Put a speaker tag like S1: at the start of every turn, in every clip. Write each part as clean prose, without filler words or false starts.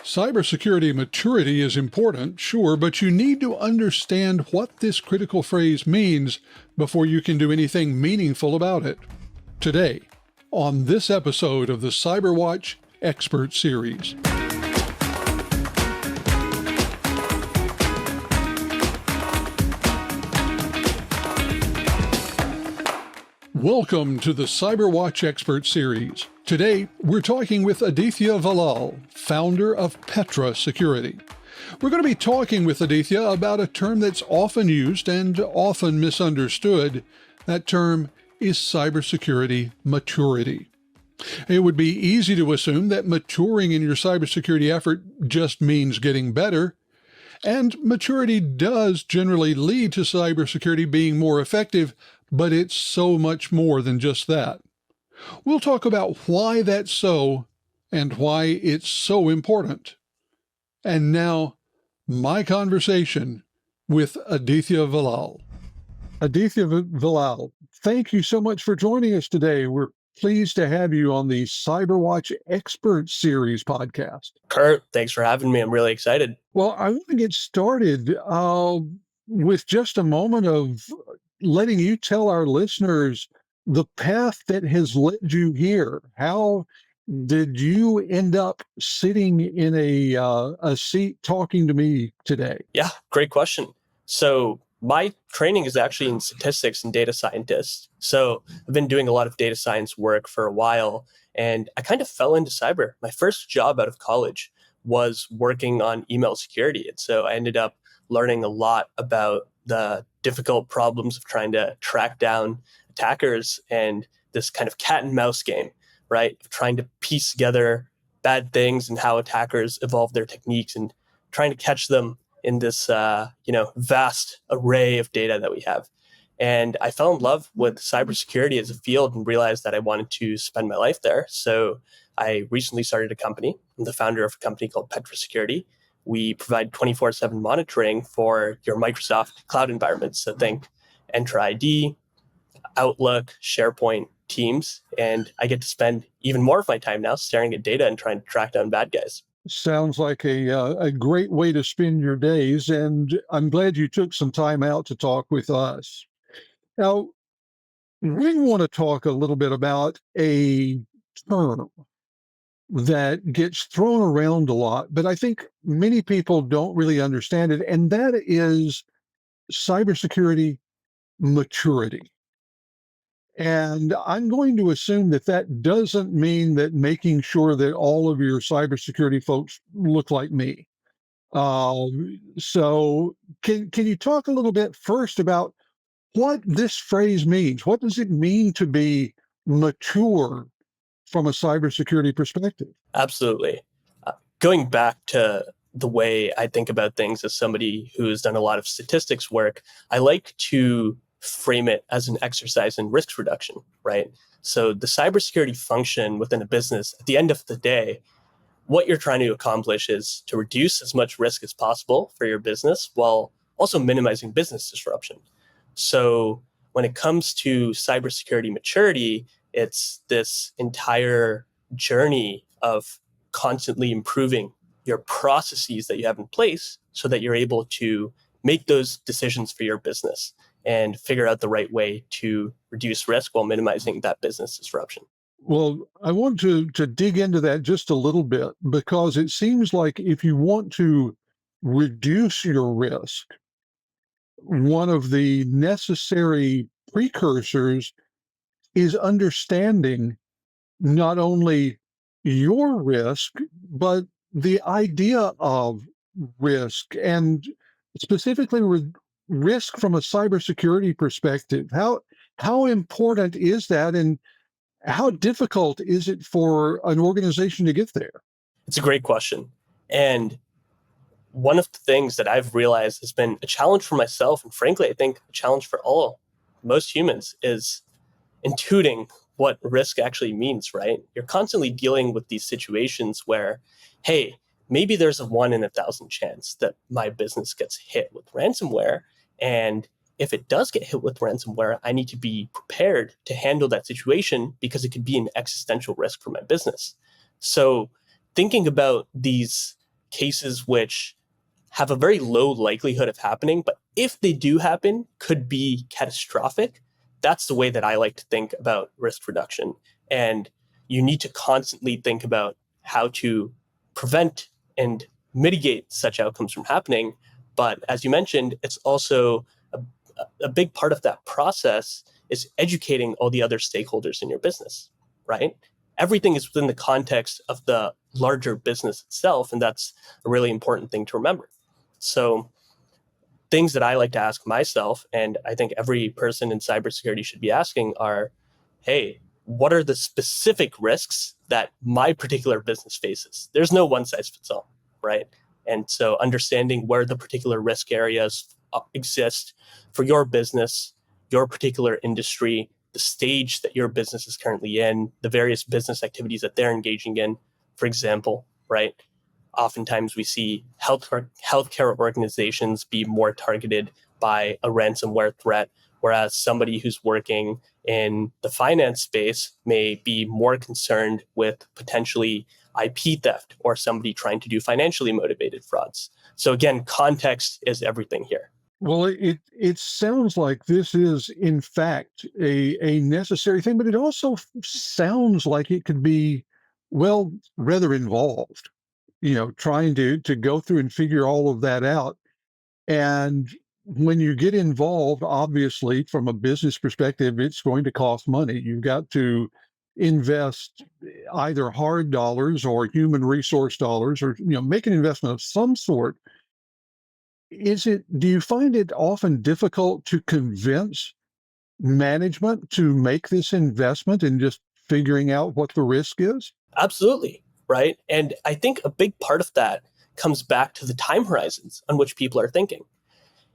S1: Cybersecurity maturity is important, sure, but you need to understand what this critical phrase means before you can do anything meaningful about it. Today, on this episode of the CyberWatch Expert Series. Welcome to the CyberWatch Expert Series. Today, we're talking with Adithya Vellal, founder of Petra Security. We're going to be talking with Adithya about a term that's often used and often misunderstood. That term is cybersecurity maturity. It would be easy to assume that maturing in your cybersecurity effort just means getting better, and maturity does generally lead to cybersecurity being more effective, but it's so much more than just that. We'll talk about why that's so and why it's so important. And now, my conversation with Adithya Vellal. Adithya Vellal, thank you so much for joining us today. We're pleased to have you on the CyberWatch Expert Series podcast.
S2: Kurt, thanks for having me. I'm really excited.
S1: Well, I want to get started with just a moment of letting you tell our listeners the path that has led you here. How did you end up sitting in a seat talking to me today?
S2: Yeah, great question. So my training is actually in statistics and data scientist. So I've been doing a lot of data science work for a while, and I kind of fell into cyber. My first job out of college was working on email security. And so I ended up learning a lot about the difficult problems of trying to track down attackers and this kind of cat and mouse game, right? Of trying to piece together bad things and how attackers evolve their techniques and trying to catch them in this vast array of data that we have. And I fell in love with cybersecurity as a field and realized that I wanted to spend my life there. So I recently started a company. I'm the founder of a company called Petra Security. We provide 24/7 monitoring for your Microsoft cloud environments. So think Entra ID, Outlook, SharePoint, Teams. And I get to spend even more of my time now staring at data and trying to track down bad guys.
S1: Sounds like a great way to spend your days, and I'm glad you took some time out to talk with us. Now, we want to talk a little bit about a term that gets thrown around a lot, but I think many people don't really understand it, and that is cybersecurity maturity. And I'm going to assume that that doesn't mean that making sure that all of your cybersecurity folks look like me. So can you talk a little bit first about what this phrase means? What does it mean to be mature from a cybersecurity perspective?
S2: Absolutely. Going back to the way I think about things as somebody who's done a lot of statistics work, I like to frame it as an exercise in risk reduction, right? So the cybersecurity function within a business, at the end of the day, what you're trying to accomplish is to reduce as much risk as possible for your business while also minimizing business disruption. So when it comes to cybersecurity maturity, it's this entire journey of constantly improving your processes that you have in place so that you're able to make those decisions for your business and figure out the right way to reduce risk while minimizing that business disruption.
S1: Well, I want to dig into that just a little bit, because it seems like if you want to reduce your risk, one of the necessary precursors is understanding not only your risk, but the idea of risk, and specifically with risk from a cybersecurity perspective. How important is that, and how difficult is it for an organization to get there?
S2: It's a great question. And one of the things that I've realized has been a challenge for myself, and frankly, I think a challenge for most humans, is intuiting what risk actually means, right? You're constantly dealing with these situations where, hey, maybe there's a 1 in 1,000 chance that my business gets hit with ransomware. And if it does get hit with ransomware, I need to be prepared to handle that situation because it could be an existential risk for my business. So thinking about these cases which have a very low likelihood of happening, but if they do happen, could be catastrophic. That's the way that I like to think about risk reduction. And you need to constantly think about how to prevent and mitigate such outcomes from happening. But as you mentioned, it's also a big part of that process is educating all the other stakeholders in your business, right? Everything is within the context of the larger business itself, and that's a really important thing to remember. So things that I like to ask myself, and I think every person in cybersecurity should be asking are, hey, what are the specific risks that my particular business faces? There's no one size fits all, right? And so understanding where the particular risk areas exist for your business, your particular industry, the stage that your business is currently in, the various business activities that they're engaging in, for example, right? Oftentimes we see healthcare organizations be more targeted by a ransomware threat, whereas somebody who's working in the finance space may be more concerned with potentially IP theft or somebody trying to do financially motivated frauds. So again, context is everything here.
S1: Well, it sounds like this is, in fact, a necessary thing, but it also sounds like it could be, well, rather involved, trying to go through and figure all of that out. And when you get involved, obviously, from a business perspective, it's going to cost money. You've got to invest either hard dollars or human resource dollars, or make an investment of some sort. Do you find it often difficult to convince management to make this investment in just figuring out what the risk is?
S2: Absolutely, right? And I think a big part of that comes back to the time horizons on which people are thinking.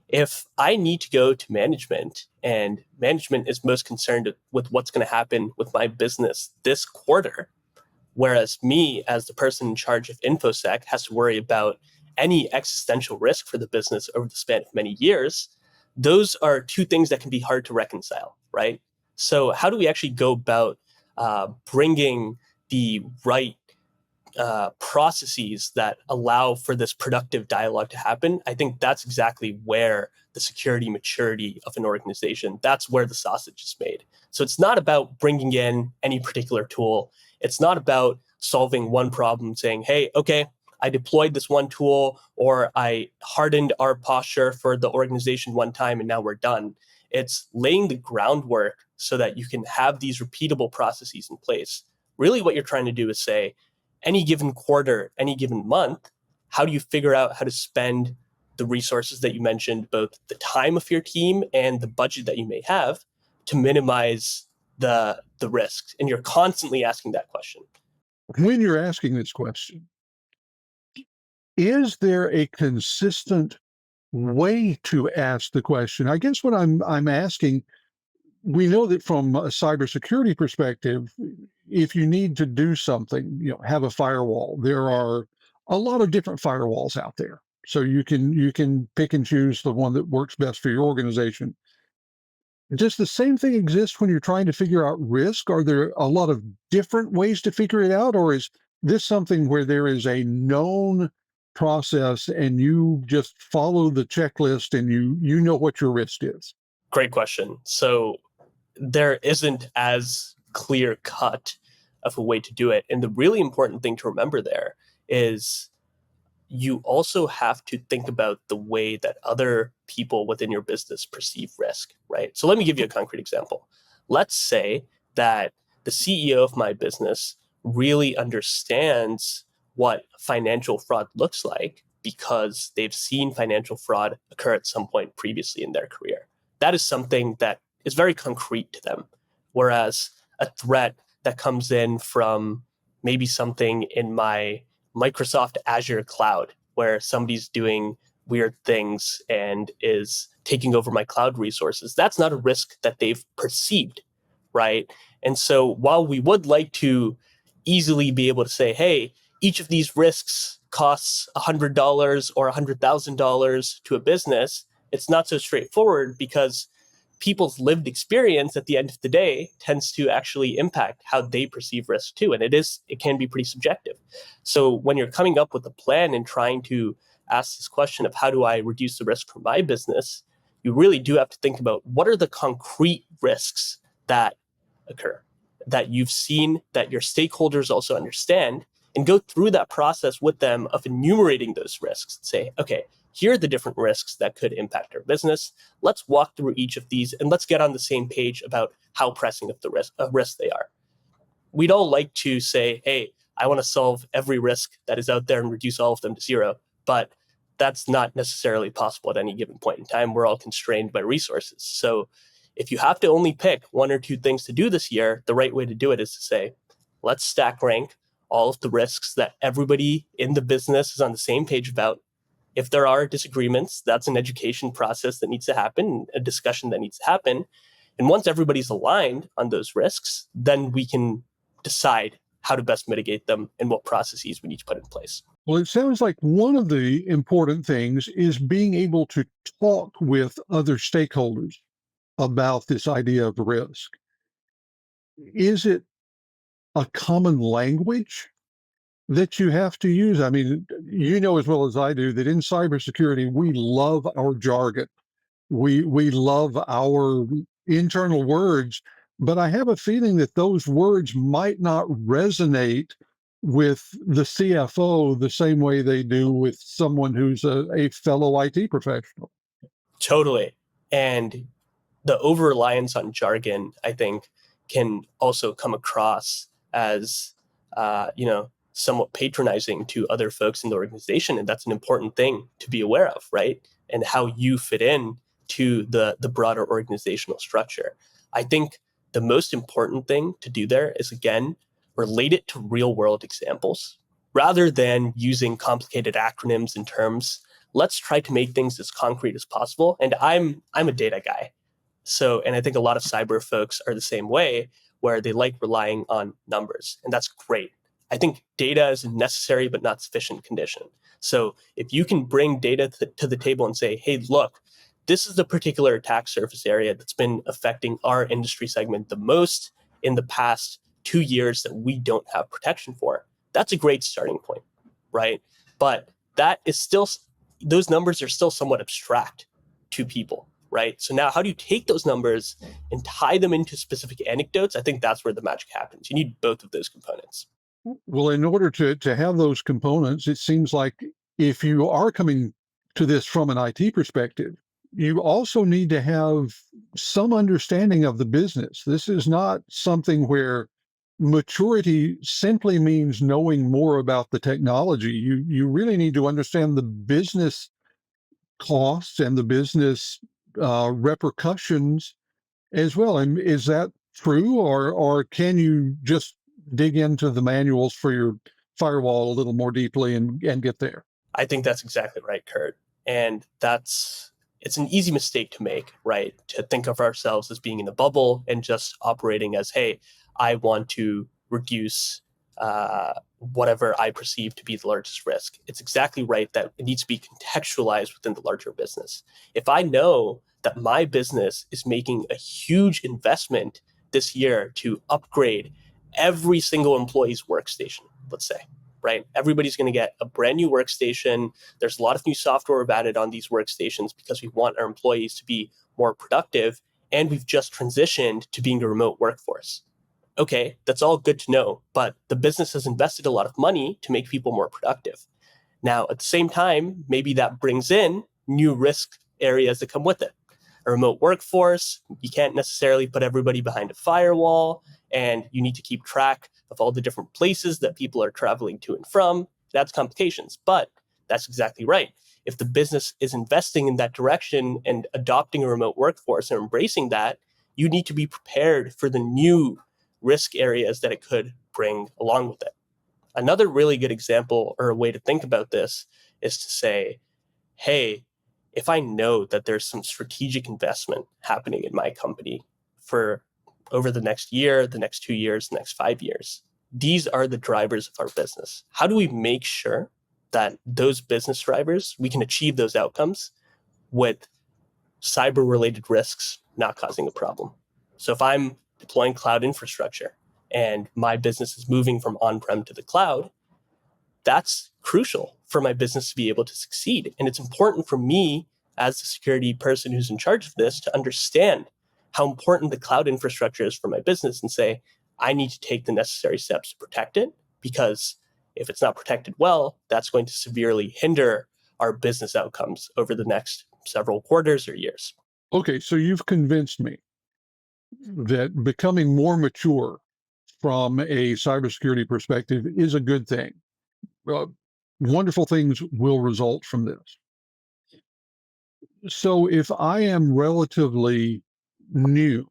S2: If I need to go to management and management is most concerned with what's going to happen with my business this quarter, whereas me as the person in charge of InfoSec has to worry about any existential risk for the business over the span of many years, those are two things that can be hard to reconcile, right? So how do we actually go about bringing the right processes that allow for this productive dialogue to happen? I think that's exactly where the security maturity of an organization, that's where the sausage is made. So it's not about bringing in any particular tool. It's not about solving one problem, saying, hey, okay, I deployed this one tool or I hardened our posture for the organization one time and now we're done. It's laying the groundwork so that you can have these repeatable processes in place. Really what you're trying to do is say, any given quarter, any given month, how do you figure out how to spend the resources that you mentioned, both the time of your team and the budget that you may have to minimize the risks? And you're constantly asking that question.
S1: When you're asking this question, is there a consistent way to ask the question? I guess what I'm asking, we know that from a cybersecurity perspective, if you need to do something, have a firewall. There are a lot of different firewalls out there, so you can pick and choose the one that works best for your organization. Does the same thing exist when you're trying to figure out risk? Are there a lot of different ways to figure it out, or is this something where there is a known process and you just follow the checklist and you know what your risk is?
S2: Great question. So there isn't as clear cut of a way to do it. And the really important thing to remember there is you also have to think about the way that other people within your business perceive risk, right? So let me give you a concrete example. Let's say that the CEO of my business really understands what financial fraud looks like because they've seen financial fraud occur at some point previously in their career. That is something that is very concrete to them. Whereas a threat that comes in from maybe something in my Microsoft Azure cloud, where somebody's doing weird things and is taking over my cloud resources, that's not a risk that they've perceived, right? And so while we would like to easily be able to say, hey, each of these risks costs $100 or $100,000 to a business, it's not so straightforward because people's lived experience at the end of the day tends to actually impact how they perceive risk too. And it can be pretty subjective. So when you're coming up with a plan and trying to ask this question of how do I reduce the risk for my business, you really do have to think about what are the concrete risks that occur, that you've seen, that your stakeholders also understand, and go through that process with them of enumerating those risks. Say, okay, here are the different risks that could impact our business. Let's walk through each of these and let's get on the same page about how pressing of the risk they are. We'd all like to say, hey, I want to solve every risk that is out there and reduce all of them to zero, but that's not necessarily possible at any given point in time. We're all constrained by resources. So if you have to only pick one or two things to do this year, the right way to do it is to say, let's stack rank all of the risks that everybody in the business is on the same page about. If there are disagreements, that's an education process that needs to happen, a discussion that needs to happen. And once everybody's aligned on those risks, then we can decide how to best mitigate them and what processes we need to put in place.
S1: Well, it sounds like one of the important things is being able to talk with other stakeholders about this idea of risk. Is it a common language that you have to use? I mean, you know as well as I do that in cybersecurity, we love our jargon. We love our internal words, but I have a feeling that those words might not resonate with the CFO the same way they do with someone who's a fellow IT professional.
S2: Totally. And the over-reliance on jargon, I think, can also come across as, somewhat patronizing to other folks in the organization. And that's an important thing to be aware of, right? And how you fit in to the broader organizational structure. I think the most important thing to do there is, again, relate it to real world examples. Rather than using complicated acronyms and terms, let's try to make things as concrete as possible. And I'm a data guy. And I think a lot of cyber folks are the same way, where they like relying on numbers. And that's great. I think data is a necessary but not sufficient condition. So if you can bring data to the table and say, hey, look, this is the particular attack surface area that's been affecting our industry segment the most in the past 2 years that we don't have protection for. That's a great starting point, right? But that is still, those numbers are still somewhat abstract to people, right? So now how do you take those numbers and tie them into specific anecdotes? I think that's where the magic happens. You need both of those components.
S1: Well, in order to have those components, it seems like if you are coming to this from an IT perspective, you also need to have some understanding of the business. This is not something where maturity simply means knowing more about the technology. You really need to understand the business costs and the business repercussions as well. And is that true, or can you just dig into the manuals for your firewall a little more deeply and get there?
S2: I think that's exactly right, Kurt. And it's an easy mistake to make, right? To think of ourselves as being in a bubble and just operating as, hey, I want to reduce whatever I perceive to be the largest risk. It's exactly right that it needs to be contextualized within the larger business. If I know that my business is making a huge investment this year to upgrade every single employee's workstation, let's say, right? Everybody's going to get a brand new workstation. There's a lot of new software we've added on these workstations because we want our employees to be more productive. And we've just transitioned to being a remote workforce. Okay, that's all good to know, but the business has invested a lot of money to make people more productive. Now, at the same time, maybe that brings in new risk areas that come with it. A remote workforce, you can't necessarily put everybody behind a firewall, and you need to keep track of all the different places that people are traveling to and from. That's complications, but that's exactly right. If the business is investing in that direction and adopting a remote workforce and embracing that, you need to be prepared for the new risk areas that it could bring along with it. Another really good example or a way to think about this is to say, hey, if I know that there's some strategic investment happening in my company for over the next year, the next 2 years, the next 5 years, these are the drivers of our business. How do we make sure that those business drivers, we can achieve those outcomes with cyber-related risks not causing a problem. So if I'm deploying cloud infrastructure and my business is moving from on-prem to the cloud, that's crucial for my business to be able to succeed. And it's important for me as the security person who's in charge of this to understand how important the cloud infrastructure is for my business and say, I need to take the necessary steps to protect it, because if it's not protected well, that's going to severely hinder our business outcomes over the next several quarters or years.
S1: Okay, so you've convinced me that becoming more mature from a cybersecurity perspective is a good thing. Wonderful things will result from this. So if I am relatively new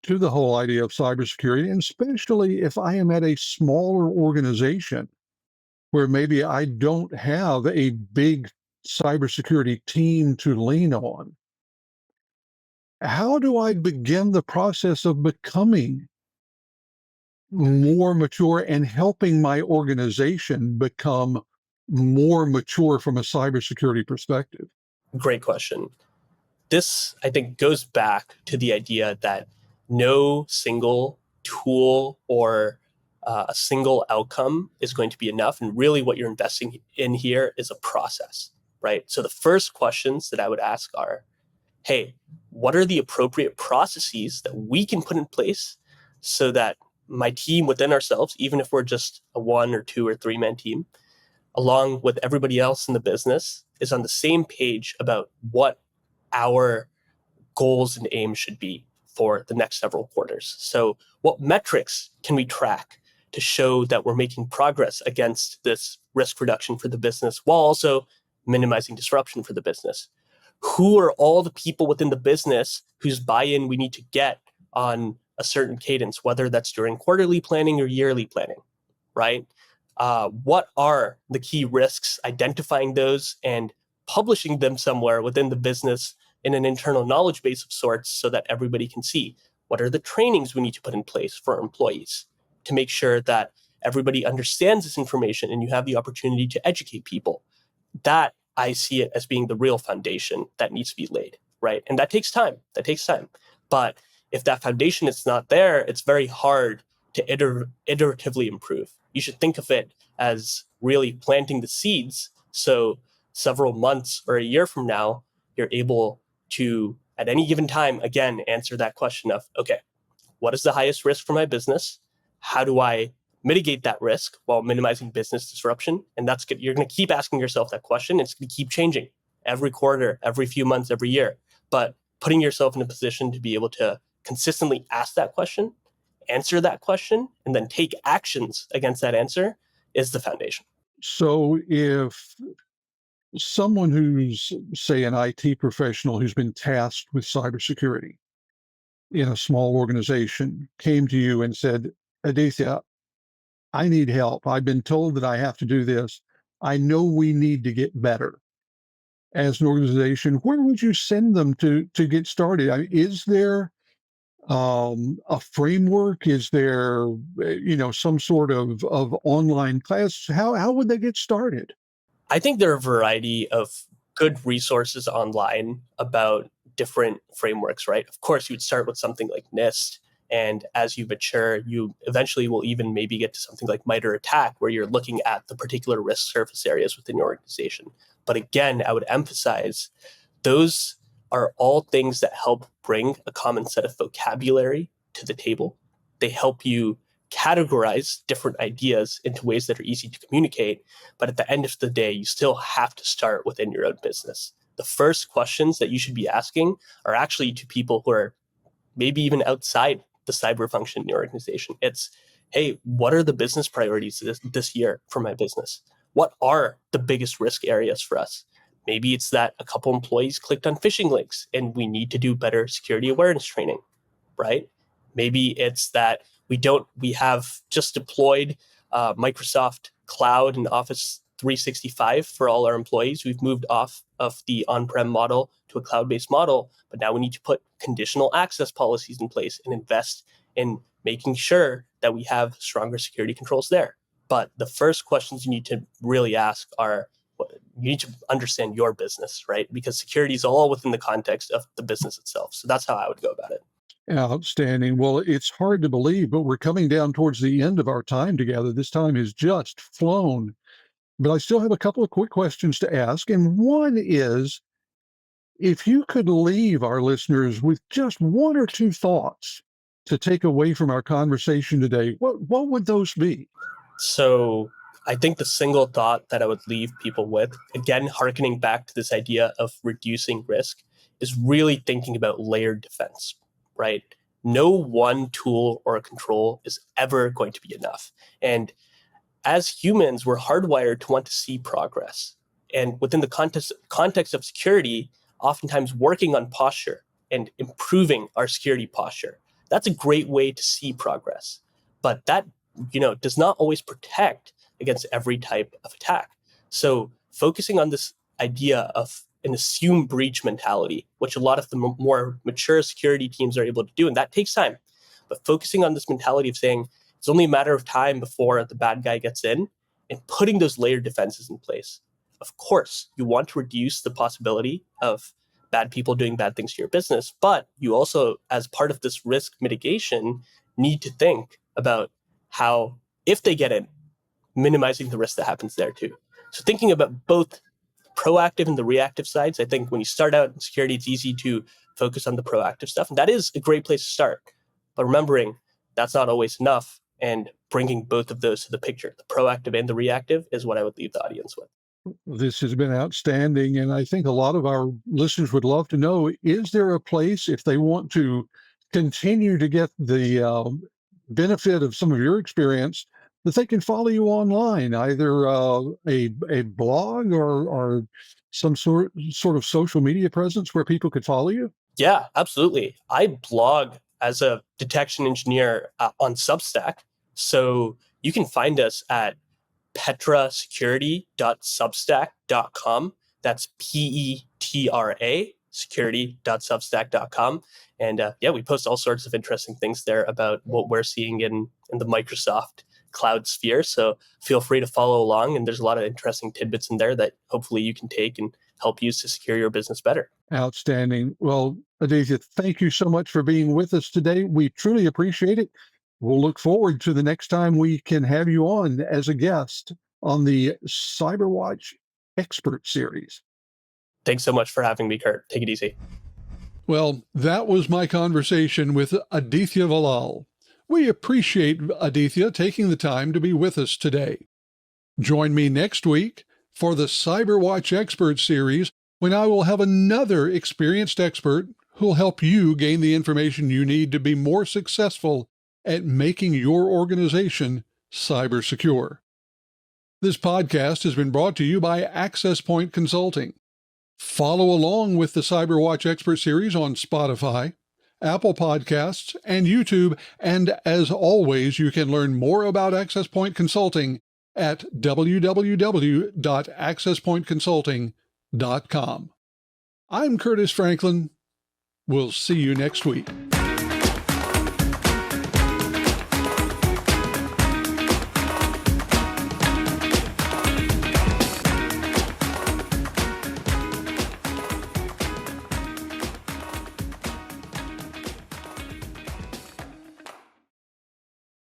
S1: to the whole idea of cybersecurity, and especially if I am at a smaller organization where maybe I don't have a big cybersecurity team to lean on, how do I begin the process of becoming more mature and helping my organization become more mature from a cybersecurity perspective?
S2: Great question. This, I think, goes back to the idea that no single tool or a single outcome is going to be enough. And really what you're investing in here is a process, right? So the first questions that I would ask are, hey, what are the appropriate processes that we can put in place so that my team within ourselves, even if we're just a 1 or 2 or 3-man team, along with everybody else in the business, is on the same page about what our goals and aims should be for the next several quarters. So what metrics can we track to show that we're making progress against this risk reduction for the business while also minimizing disruption for the business? Who are all the people within the business whose buy-in we need to get on a certain cadence, whether that's during quarterly planning or yearly planning, right? What are the key risks, identifying those and publishing them somewhere within the business in an internal knowledge base of sorts so that everybody can see? What are the trainings we need to put in place for our employees to make sure that everybody understands this information and you have the opportunity to educate people? That, I see it as being the real foundation that needs to be laid, right? And that takes time. But if that foundation is not there, it's very hard to iteratively improve. You should think of it as really planting the seeds. So several months or a year from now, you're able to, at any given time, again, answer that question of, okay, what is the highest risk for my business? How do I mitigate that risk while minimizing business disruption? And that's good. You're going to keep asking yourself that question. It's going to keep changing every quarter, every few months, every year. But putting yourself in a position to be able to consistently ask that question, answer that question, and then take actions against that answer is the foundation.
S1: So if someone who's, say, an IT professional who's been tasked with cybersecurity in a small organization came to you and said, Adithya, I need help. I've been told that I have to do this. I know we need to get better as an organization. Where would you send them to get started? Is there a framework? Is there some sort of online class? How would they get started?
S2: I think there are a variety of good resources online about different frameworks, right? Of course, you would start with something like NIST. And as you mature, you eventually will even maybe get to something like MITRE ATT&CK, where you're looking at the particular risk surface areas within your organization. But again, I would emphasize those are all things that help bring a common set of vocabulary to the table. They help you categorize different ideas into ways that are easy to communicate. But at the end of the day, you still have to start within your own business. The first questions that you should be asking are actually to people who are maybe even outside the cyber function in your organization. It's, hey, what are the business priorities this year for my business? What are the biggest risk areas for us? Maybe it's that a couple employees clicked on phishing links and we need to do better security awareness training, right? Maybe it's that we have just deployed Microsoft Cloud and Office 365 for all our employees. We've moved off of the on-prem model to a cloud-based model, but now we need to put conditional access policies in place and invest in making sure that we have stronger security controls there. But the first questions you need to really ask are, you need to understand your business, right? Because security is all within the context of the business itself. So that's how I would go about it.
S1: Outstanding. Well, it's hard to believe, but we're coming down towards the end of our time together. This time has just flown. But I still have a couple of quick questions to ask. And one is, if you could leave our listeners with just one or two thoughts to take away from our conversation today, what would those be?
S2: So I think the single thought that I would leave people with, again, hearkening back to this idea of reducing risk, is really thinking about layered defense, right? No one tool or a control is ever going to be enough. And as humans, we're hardwired to want to see progress. And within the context of security, oftentimes working on posture and improving our security posture, that's a great way to see progress. But that, does not always protect against every type of attack. So focusing on this idea of an assume breach mentality, which a lot of the more mature security teams are able to do, and that takes time. But focusing on this mentality of saying it's only a matter of time before the bad guy gets in, and putting those layered defenses in place. Of course, you want to reduce the possibility of bad people doing bad things to your business, but you also, as part of this risk mitigation, need to think about how, if they get in, minimizing the risk that happens there too. So thinking about both proactive and the reactive sides, I think when you start out in security, it's easy to focus on the proactive stuff. And that is a great place to start. But remembering that's not always enough, and bringing both of those to the picture, the proactive and the reactive, is what I would leave the audience with.
S1: This has been outstanding. And I think a lot of our listeners would love to know, is there a place, if they want to continue to get the benefit of some of your experience, that they can follow you online, either a blog or some sort of social media presence where people could follow you?
S2: Yeah, absolutely. I blog as a detection engineer on Substack. So you can find us at petrasecurity.substack.com. That's Petra security.substack.com. And we post all sorts of interesting things there about what we're seeing in the Microsoft cloud sphere. So feel free to follow along. And there's a lot of interesting tidbits in there that hopefully you can take and help use to secure your business better.
S1: Outstanding. Well, Adithya, thank you so much for being with us today. We truly appreciate it. We'll look forward to the next time we can have you on as a guest on the CyberWatch Expert Series.
S2: Thanks so much for having me, Kurt. Take it easy.
S1: Well, that was my conversation with Adithya Vellal. We appreciate Adithya taking the time to be with us today. Join me next week for the CyberWatch Expert Series, when I will have another experienced expert who'll help you gain the information you need to be more successful at making your organization cyber secure. This podcast has been brought to you by Access Point Consulting. Follow along with the CyberWatch Expert Series on Spotify, Apple Podcasts, and YouTube. And as always, you can learn more about Access Point Consulting at www.accesspointconsulting.com. I'm Curtis Franklin. We'll see you next week.